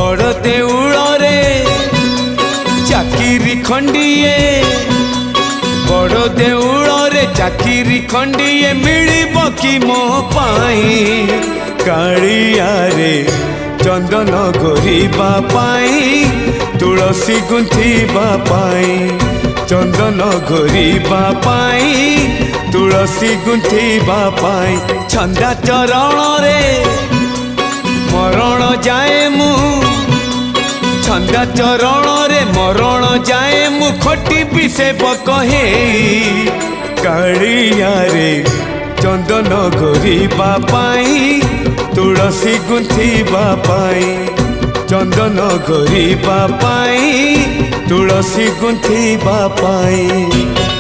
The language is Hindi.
बड़ देउल रे चाकिरी खंडिए बड़ देउल रे चाकिरी खंडिए मिलिब कि मो पाई कालिया रे चंदन घोरिबा पाई तुलसी गुंथिबा पाई चंदन घोरिबा पाई तुलसी गुंथिबा पाई छंदा चरण रे मरण जाए मु छंदा चरण रे मरण जाए मु खटिबी सेवक हे कालिया रे चंदन घोरिबा पाई तुलसी गुंथिबा पाई चंदन घोरिबा पाई तुलसी गुंथिबा पाई।